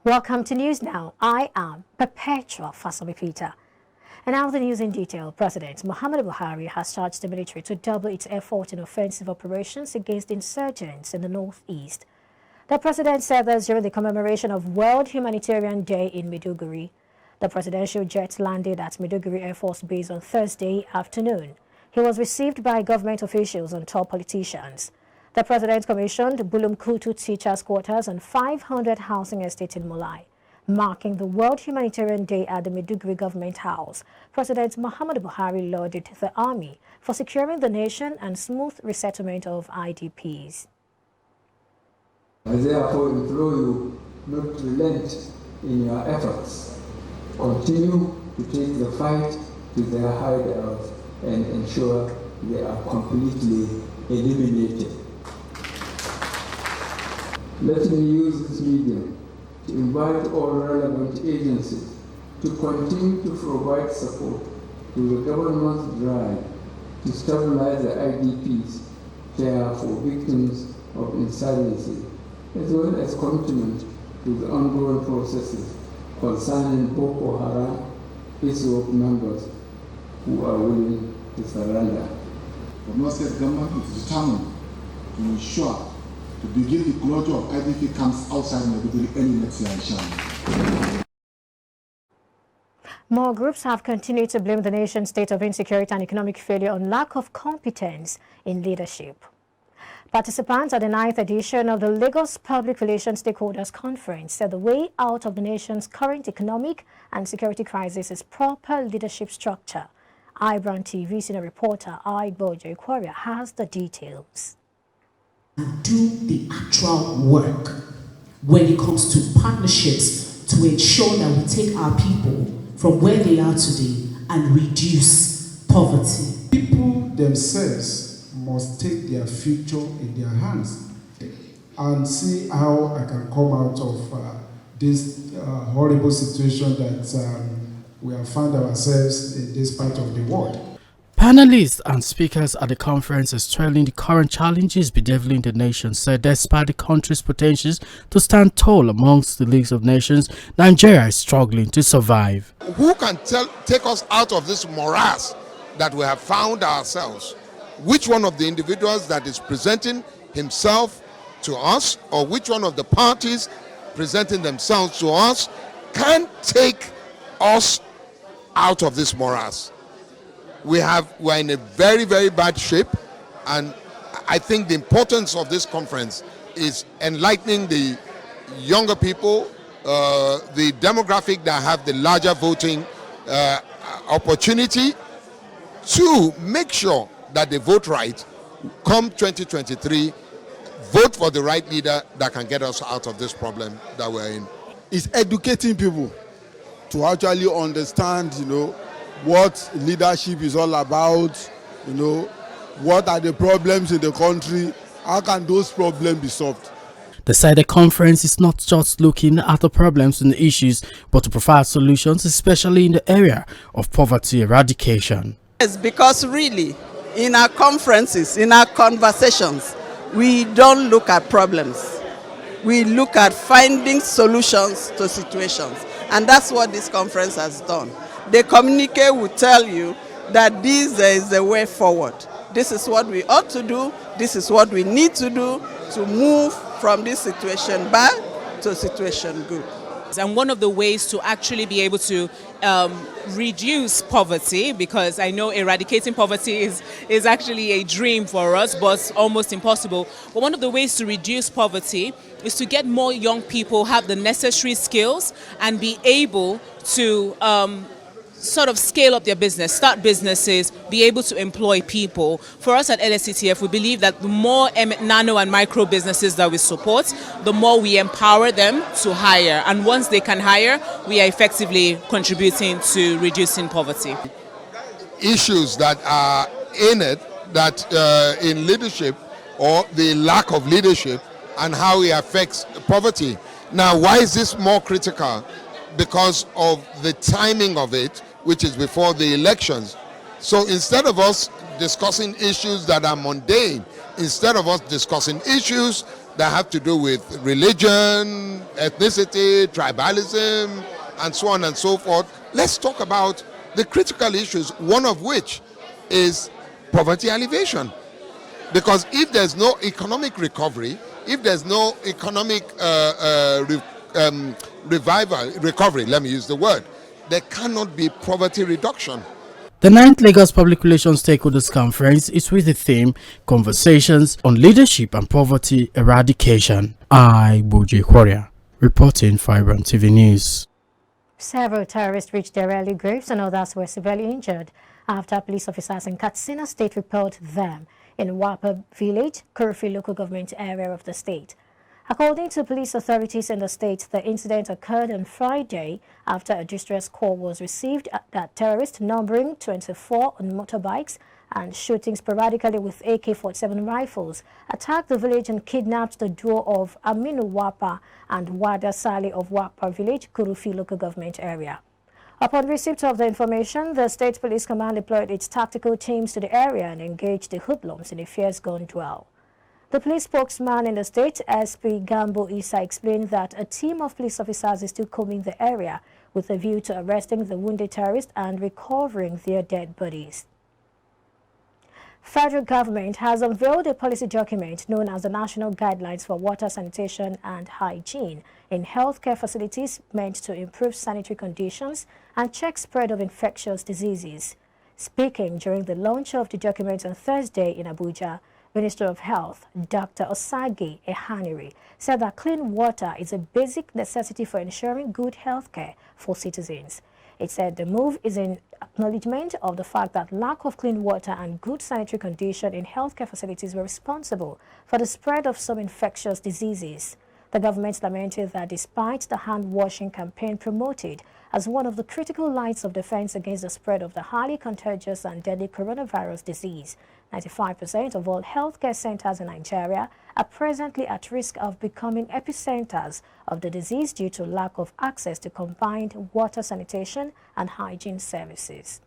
Welcome to News Now. I am Perpetua Fasami Peter. And now the news in detail. President Muhammadu Buhari has charged the military to double its effort in offensive operations against insurgents in the northeast. The president said this during the commemoration of World Humanitarian Day in Maiduguri. The presidential jet landed at Maiduguri Air Force Base on Thursday afternoon. He was received by government officials and top politicians. The president commissioned Bulumkutu Teachers' Quarters and 500 housing estates in Mulai. Marking the World Humanitarian Day at the Maiduguri Government House, President Muhammadu Buhari lauded the army for securing the nation and smooth resettlement of IDPs. I therefore implore you not to relent in your efforts. Continue to take the fight to their hideouts and ensure they are completely eliminated. Let me use this medium to invite all relevant agencies to continue to provide support to the government's drive to stabilize the IDPs care for victims of insurgency, as well as commitment to the ongoing processes concerning Boko Haram ISWAP members who are willing to surrender. The North State government is determined to ensure to begin the closure of IDP camps outside Maiduguri early next year, inshallah. More groups have continued to blame the nation's state of insecurity and economic failure on lack of competence in leadership. Participants at the 9th edition of the Lagos Public Relations Stakeholders Conference said the way out of the nation's current economic and security crisis is proper leadership structure. IBrandTV senior reporter W.H.O has the details. Do the actual work when it comes to partnerships to ensure that we take our people from where they are today and reduce poverty. People themselves must take their future in their hands and see how I can come out of this horrible situation that we have found ourselves in this part of the world. Panelists and speakers at the conference extolling the current challenges bedeviling the nation said despite the country's potentials to stand tall amongst the League of Nations, Nigeria is struggling to survive. Who can take us out of this morass that we have found ourselves? Which one of the individuals that is presenting himself to us, or which one of the parties presenting themselves to us, can take us out of this morass? We're in a very, very bad shape, and I think the importance of this conference is enlightening the younger people, the demographic that have the larger voting opportunity, to make sure that they vote right. Come 2023, vote for the right leader that can get us out of this problem that we're in. It's educating people to actually understand, what leadership is all about, what are the problems in the country, how can those problems be solved. They said the conference is not just looking at the problems and the issues, but to provide solutions, especially in the area of poverty eradication. Yes, because really, in our conferences, in our conversations, we don't look at problems. We look at finding solutions to situations. And that's what this conference has done. The communique will tell you that this is the way forward. This is what we ought to do. This is what we need to do to move from this situation bad to a situation good. And one of the ways to actually be able to reduce poverty, because I know eradicating poverty is actually a dream for us, but almost impossible. But one of the ways to reduce poverty is to get more young people have the necessary skills and be able to sort of scale up their business, start businesses, be able to employ people. For us at LSCTF, we believe that the more nano and micro businesses that we support, the more we empower them to hire. And once they can hire, we are effectively contributing to reducing poverty. Issues that are in it, that in leadership or the lack of leadership, and how it affects poverty. Now, why is this more critical? Because of the timing of it, which is before the elections. So instead of us discussing issues that are mundane, instead of us discussing issues that have to do with religion, ethnicity, tribalism, and so on and so forth. Let's talk about the critical issues, one of which is poverty alleviation. Because if there's no economic recovery, if there's no economic recovery, let me use the word, there cannot be poverty reduction. The 9th Lagos Public Relations Stakeholders Conference is with the theme Conversations on Leadership and Poverty Eradication. W.H.O reporting for IBrandTV News. Several terrorists reached their early graves and others were severely injured after police officers in Katsina State repelled them in Wapa Village, Kurufi local government area of the state. According to police authorities in the state, the incident occurred on Friday after a distress call was received that terrorists numbering 24 on motorbikes and shooting sporadically with AK-47 rifles attacked the village and kidnapped the duo of Aminu Wapa and Wada Sali of Wapa Village, Kurufi local government area. Upon receipt of the information, the State Police Command deployed its tactical teams to the area and engaged the hoodlums in a fierce-gun duel. The police spokesman in the state, SP Gambo Isa, explained that a team of police officers is still combing the area with a view to arresting the wounded terrorists and recovering their dead bodies. Federal government has unveiled a policy document known as the National Guidelines for Water, Sanitation and Hygiene in healthcare facilities meant to improve sanitary conditions and check spread of infectious diseases. Speaking during the launch of the document on Thursday in Abuja, Minister of Health, Dr. Osagi Ehaniri, said that clean water is a basic necessity for ensuring good health care for citizens. It said the move is in acknowledgement of the fact that lack of clean water and good sanitary condition in healthcare facilities were responsible for the spread of some infectious diseases. The government lamented that despite the hand-washing campaign promoted as one of the critical lines of defense against the spread of the highly contagious and deadly coronavirus disease, 95% of all healthcare centers in Nigeria are presently at risk of becoming epicenters of the disease due to lack of access to combined water, sanitation and hygiene services.